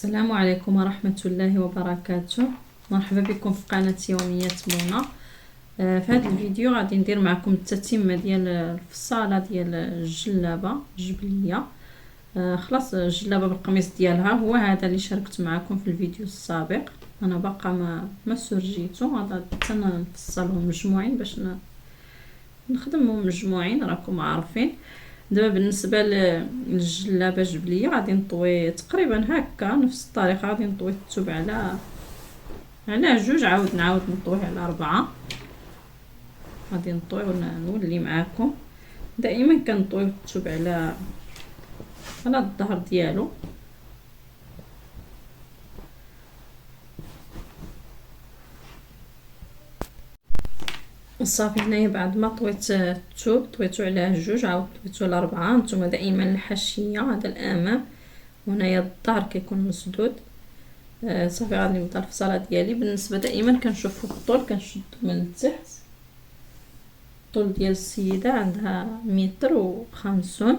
السلام عليكم ورحمة الله وبركاته. مرحبا بكم في قناة يوميات منى. في هذا الفيديو غادي ندير معكم التتمة ديال الفصالة ديال الجلابة الجبلية. خلاص الجلابة بالقميص ديالها هو هذا اللي شاركت معكم في الفيديو السابق. انا باقا ما سرجيتو، هذا حتى نفصلهم مجموعين باش نخدمهم مجموعين راكم عارفين. دابا بالنسبه للجلابه الجبليه غادي نطوي تقريبا هكا نفس الطريقه، غادي نطوي الثوب على جوج، نعاود نطويه على 4. غادي نطوي ونولي معاكم. دائما كنطوي الثوب على الظهر ديالو. صافي هنايا بعد ما طويت الثوب طويتو على جوج، عاود طويتو على 4. نتوما دائما الحاشيه هذا الامام، وهنايا الظهر كيكون مسدود. صافي غادي نبدا الفصاله ديالي. بالنسبه دائما كنشوفوا الطول كنشدو من التحت. الطول ديال السيده عندها 150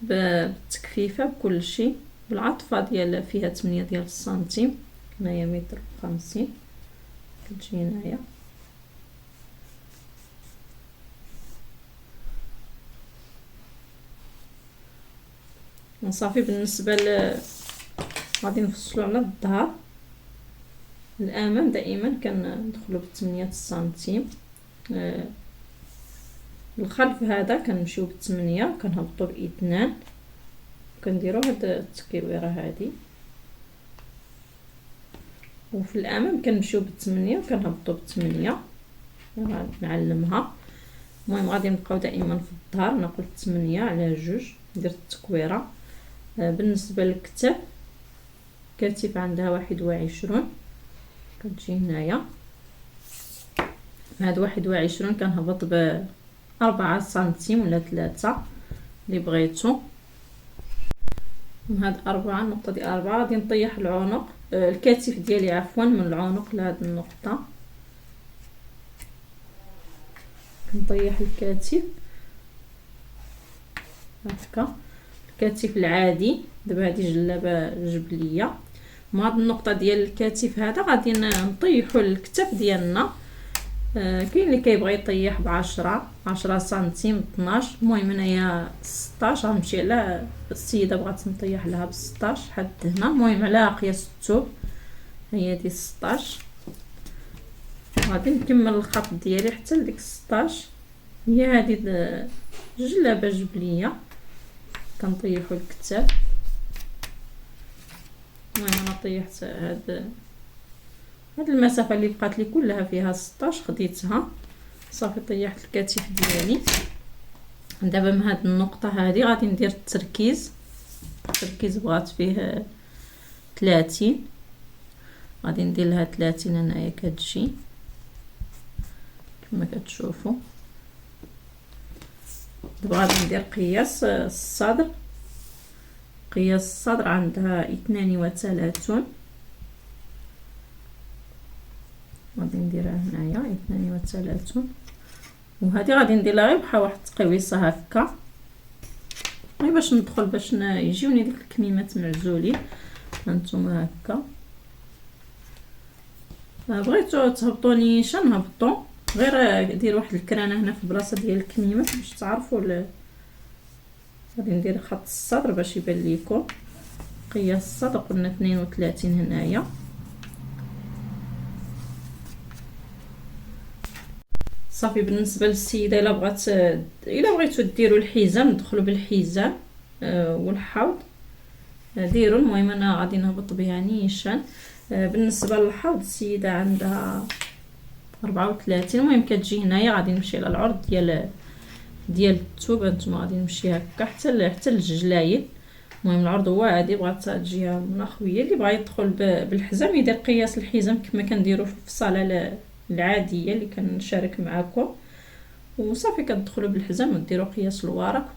بالتكفيفه بكل شيء، بالعطفه ديال فيها 8 ديال السنتيم. هنايا 150 كتجي هنايا. صافي بالنسبه غادي نفصلو على الظهر. الامام دائما كندخلو ب8 سنتيم. الخلف هذا كنمشيو ب8 كنهبطو ب2، كنديرو هاد التكويره هادي. وفي الامام كنمشيو ب8 وكنهبطو ب8. نعلمها. المهم غادي نبقاو دائما في الظهر نقول 8 على جوج، ندير التكويره. بالنسبه للكتاف كتف عندها 21 كتجي هنايا. هاد 21 كنهبط ب4 سنتيم ولا 3 اللي بغيتو. من هاد 4 النقطه ديال 4 غادي نطيح العنق، الكتف ديالي عفوا، من العنق لهاد النقطه كنطيح الكتف هكا. الكتف العادي دابا هذه جلابه جبليه. من هاد النقطه ديال الكتف هذا غادي نطيحوا الكتف ديالنا. كاين اللي كيبغي يطيح ب10 سنتيم 12. المهم انايا 16 غنمشي على السيده بغات نطيح لها ب16 حد هنا. المهم على قياس الثوب هي دي 16. غادي نكمل الخط ديالي حتى لديك 16. هي هذه الجلابه جبليه كنطيحوا الكتاف. المهم انا طيحت هاد المسافه اللي بقات لي كلها فيها 16 خديتها. صافي طيحت الكتف ديالي. دابا من هاد النقطه هذه غادي ندير التركيز بغات فيه 30. غادي ندير لها 30 هنايا كتجي كما كتشوفوا. دابا غادي ندير قياس الصدر. قياس الصدر عندها 32. غادي نديرها هنايا 32. وهذه غادي ندير لها غير بحال واحد التقويصه هكا، غير باش ندخل باش يجيوني ديك الكميمات معزولين. هانتوما هكا. بغيتو تهبطوا نيشان هبطوا، غير دير واحد الكرانه هنا في البلاصه ديال الكميمات باش تعرفوا. غادي ندير خط الصدر باش يبان لكم. قياس الصدر قلنا 32 هنايا. صافي بالنسبه للسيده الا بغيتو ديروا الحزام ندخلوا بالحزام والحوض ديروا. المهم انا غادي نهبط بها نيشان. بالنسبه للحوض السيده عندها 34. المهم كتجي هنايا غادي نمشي على العرض ديال الثوب. نتوما غادي نمشي هكا حتى للجلايل. المهم العرض هو هادي، بغات تجيها مناخويه. اللي بغا يدخل بالحزام يدير قياس الحزام كما كنديروا في الفصاله العاديه اللي كنشارك معكم. وصافي كتدخلوا بالحزام وديروا قياس الورق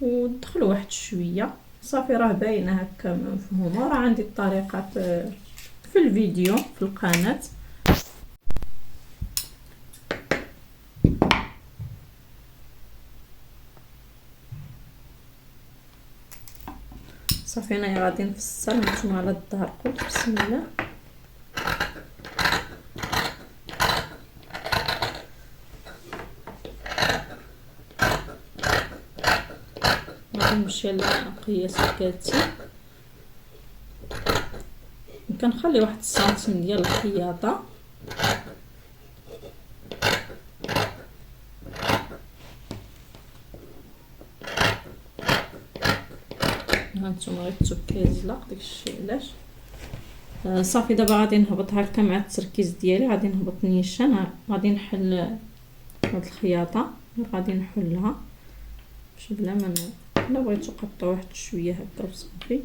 وتدخلوا واحد شويه. صافي راه باينه هكا مفهومه. راه عندي الطريقات في الفيديو في القناه. صافي انايا غادي نفصل نتوما على الظهر قلت بسم الله. غادي نمشي على قياس الكاتي، كنخلي واحد السنتيم ديال الخياطه هانتوما غير كيزلق داكشي علاش. صافي دابا غادي نهبط هكا مع التركيز ديالي، غادي نهبط نيشان، غادي نحل هاد الخياطه، غادي نحلها باش بلا ما الا بغيتو قطعوا واحد شويه هكا وصافي.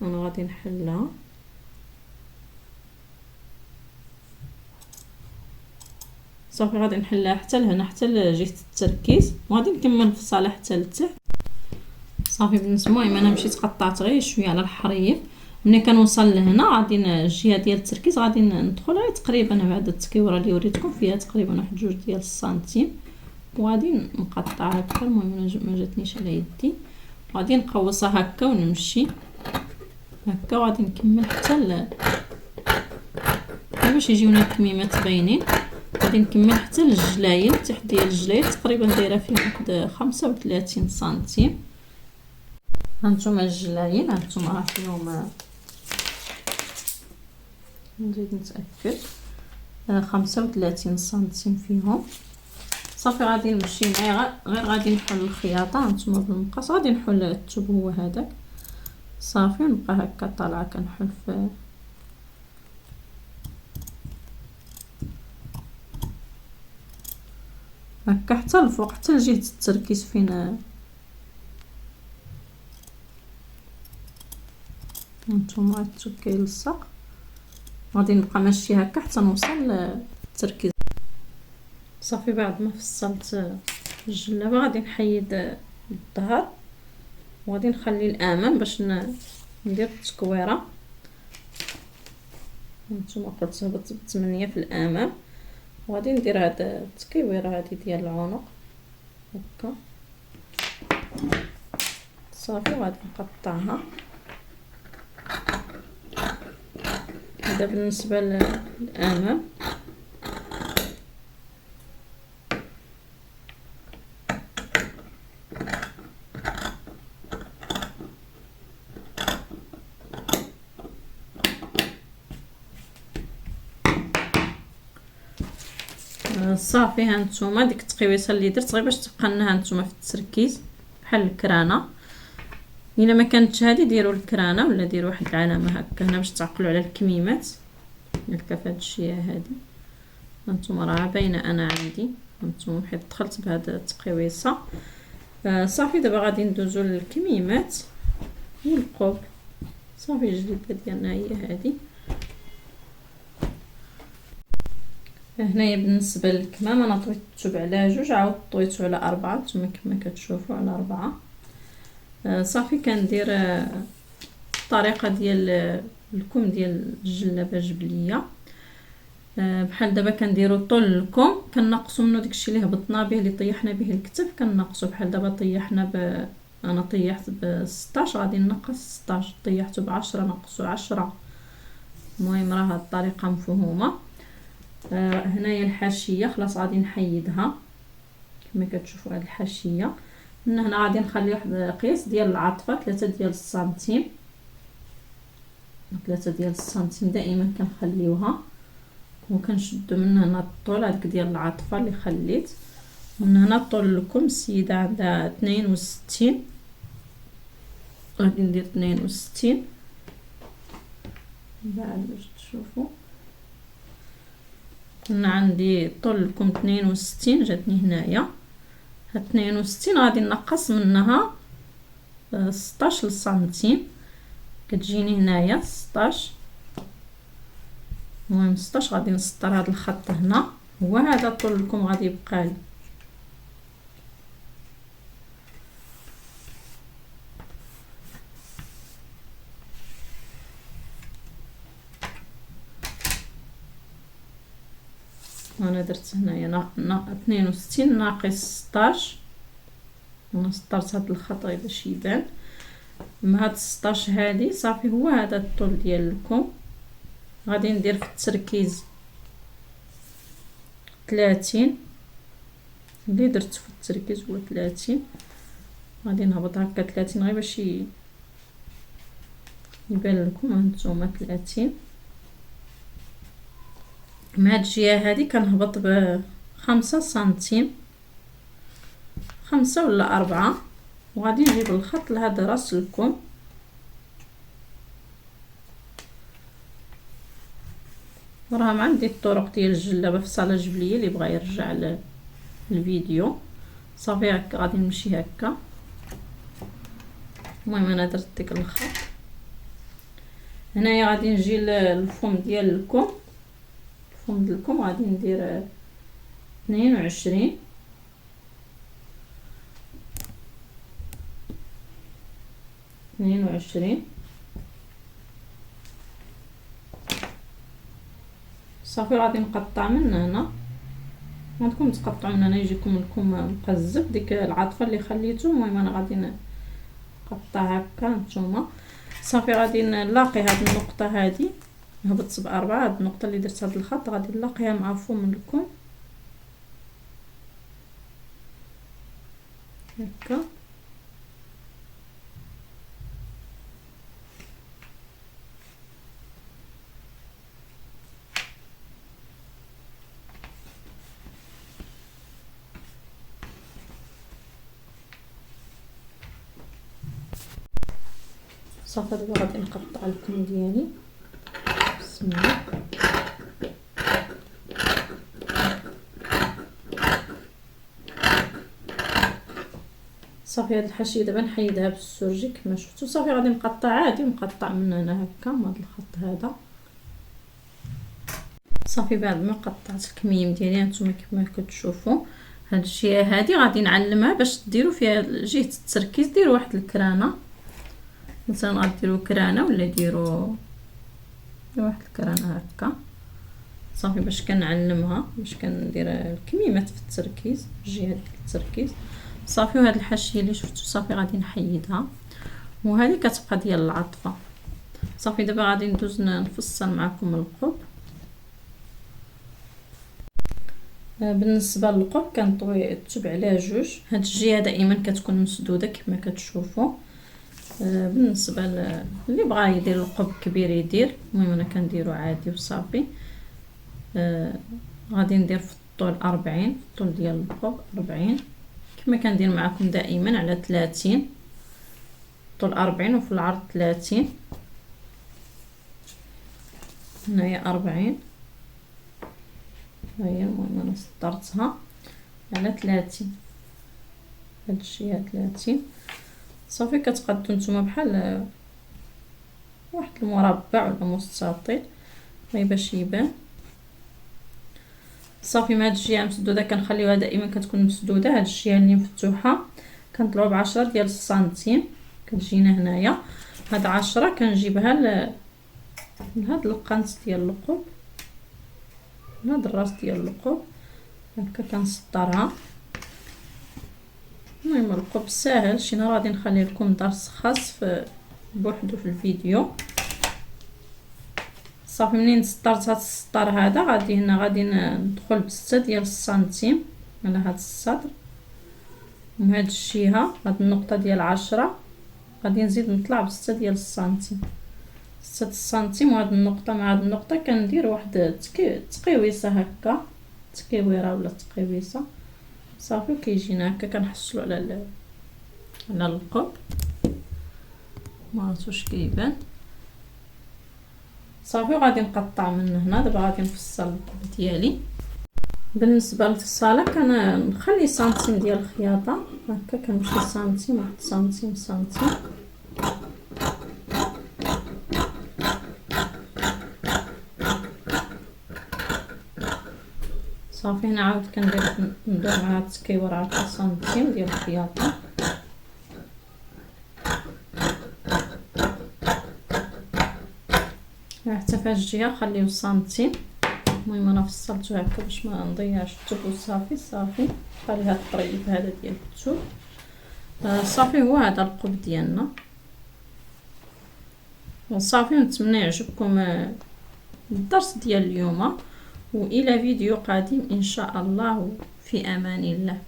انا غادي نحلها صافي، غادي نحلها حتى لهنا حتى لجهه التركيز، وغادي نكمل نفصلها حتى لتحت. صافي بالنسبه المهم انا مشيت قطعت غير شويه على الحريف. ملي كنوصل لهنا غادي الجهه ديال التركيز غادي ندخل غير تقريبا بعد التكيوره اللي وريتكم فيها تقريبا واحد 2 ديال السنتيم، وغادي نقطع هكا. المهم ما جاتنيش على يدي، غادي نقوصها هكا ونمشي هكا، وغادي نكمل حتى باش يجيونا الكميمات باينين. غادي نكمل حتى للجلايل، تحت ديال الجلايل تقريبا دايره فيه واحد 35 سنتيم. هانتوما الجلايل، هانتوما راه فيهم، نزيد نتاكد، 35 سنتيم فيهم. صافي غادي نمشي معايا غير غادي نحل الخياطه هانتوما بالمقص، غادي نحل الثوب هو هذاك. صافي نبقى هكا طالعه كنحل في هكا حتى الفوق، حتى لجهه التركيز فين هانتوما الثوب كيلصق. غادي نبقى ماشيه هكا حتى نوصل للتركيز. صافي بعد ما فصلت الجلابه غادي نحيد الظهر، وغادي نخلي الامام باش ندير التكويره. هانتوما قلت هبط ب8 في الامام، وغادي ندير هاد التكويره هادي ديال العنق هكا. صافي وغادي نقطعها. هذا بالنسبه للامام. صافي هانتوما ديك التقويصه اللي درت غير باش تبقى لنا هانتوما في التركيز بحال الكرانه. الا ما كانتش هذه ديروا الكرانه ولا ديروا واحد العلامه هكا هنا باش تعقلوا على الكميمات هكا. فهاد الشيء هادي هانتوما راه باينه انا عندي، هانتوما حيت دخلت بهاد التقويصه. صافي دابا غادي ندوزو للكميمات والقوب. صافي الجليده ديالنا هي هذه. هنايا بالنسبه للكمام انا طويت الثوب على 2، عاود طويته على 4 نتوما كما كتشوفوا على 4. صافي كندير الطريقه ديال الكم ديال الجلابه جبليه. بحال دابا كنديروا طول الكم كنقصوا منه داكشي اللي هبطنا به اللي طيحنا به الكتف كنقصوا. بحال دابا طيحنا انا طيحت ب16 غادي نقص 16، طيحته ب10 نقصوا 10. المهم راه هاد الطريقه مفهومه. هنايا الحاشيه خلاص غادي نحيدها كما كتشوفوا. هاد الحاشيه من هنا غادي نخلي واحد القياس ديال العطفه 3 ديال السنتيم. 3 ديال السنتيم دائما كنخليوها، وكنشدوا من هنا الطول هذاك ديال العطفه اللي خليت. من هنا الطول لكم السيده عندها 62 غادي ندير 62 بعد باش تشوفوا. هنا عندي طول لكم 62 جاتني هنايا. هاد 62 غادي نقص منها 16 سنتيم كتجيني هنايا 16. المهم 16 غادي نسطر هذا الخط هنا، هو هذا الطول لكم غادي يبقى لي. انا درت هنايا 62 ناقص 16. انا سطرت هذا الخط غير باش يبان. مع هاد 16 هادي صافي هو هذا الطول ديال الكم. غادي ندير في التركيز 30 اللي درت في التركيز هو 30. غادي نهبط هكا 30 غير باش يبان لكم. هانتوما 30. مع هاد الجهه هادي كنهبط ب5 سنتيم، 5 ولا 4. وغادي نجيب الخط لهذا راس الكم. راه عندي الطرق ديال الجلابه في الصاله الجبليه اللي بغى يرجع للفيديو. صافي هكا غادي نمشي هكا. المهم انا درت ديك الخط. هنايا غادي نجي للفم ديال الكم. الفم ديال الكم غادي ندير 22. صافي غادي نقطع من هنا. عندكم تقطعوا من هنا يجيكم لكم مقزف ديك العاطفه اللي خليتو. المهم انا غادي نقطع هكا نتوما. صافي غادي نلاقي هاد النقطه هادي، نهبط ب4. هاد النقطه اللي درت هاد الخط غادي نلاقيها مع فم الكم هكا. صافي دابا غادي نقطع الكم ديالي. بسم الله. صافي هاد الحاشيه دابا نحيدها بالسرجي كما شفتوا. صافي غادي نقطع عادي، نقطع من هنا هكا مع هاد الخط هذا. صافي بعد ما قطعت الكميم ديالي هانتوما كما كتشوفوا هاد الجهه هادي غادي نعلمها باش ديروا فيها جهه التركيز. ديروا واحد الكرانه مثلا، غديروا كرانه ولا ديروا واحد الكرانه هكا. صافي باش كنعلمها باش كندير الكميمات في التركيز، الجهه ديال التركيز. صافي وهاد الحاشيه اللي شفتوا صافي غادي نحيدها، وهذه كتبقى ديال العطفه. صافي دابا غادي ندوز نفصل معكم القب. بالنسبه للقب كنطوي التوب على جوج. هاد الجهه دائما كتكون مسدوده كما كتشوفوا. بالنسبه اللي بغى يدير القب كبير يدير، المهم انا كنديرو عادي وصافي. غادي ندير في الطول 40، في الطول ديال القب 40 كما كندير معكم دائما على 30. طول 40 وفي العرض 30. هنايا 40. هاهي المهم انا سطرتها على 30. هاد الشيء 30. صافي كتقادو نتوما بحال واحد المربع ولا مستطيل غير باش يبان. صافي مع هاد الجهه مسدوده كنخليوها دائما كتكون مسدوده. هاد الجهه اللي مفتوحه كنطلعوا ب10 ديال السنتيم. كتجينا هنايا هاد 10 كنجيبها لهاد القنت ديال القب، لهاد الراس ديال القب هكا كنسطرها. المهم القب ساهل، شي نهار غادي نخلي لكم درس خاص بوحدو في الفيديو. صافي منين سطرت هاد السطر هذا غادي ندخل ب6 ديال السنتيم على هاد السطر. ومن هاد الجهه هاد النقطه ديال 10 غادي نزيد نطلع ب6 ديال السنتيم، 6 سنتيم. وهاد النقطه مع هاد النقطه كندير واحد تقيويصه هكا، تقيويره ولا تقيويصه. صافي كيجينا هكا كنحصلوا على القب. ما عرفتوش كيبان. صافي غادي نقطع من هنا. دابا غادي نفصل القب ديالي. بالنسبه للفصاله كنخلي سنتيم ديال الخياطه هكا، كنمشي سنتيم واحد سنتيم سنتيم. صافي هنا عاود ندور مع هاد التكيور 10 سنتيم ديال الخياطه. حتى في هاد الجهه خليو سنتيم. المهم انا فصلته هكا باش ما نضيعش الثوب. وصافي صافي خلي هاد الطريف هذا ديال الثوب. صافي هو هذا القب ديالنا. وصافي، نتمنى يعجبكم الدرس ديال اليوم، والى فيديو قادم ان شاء الله، في امان الله.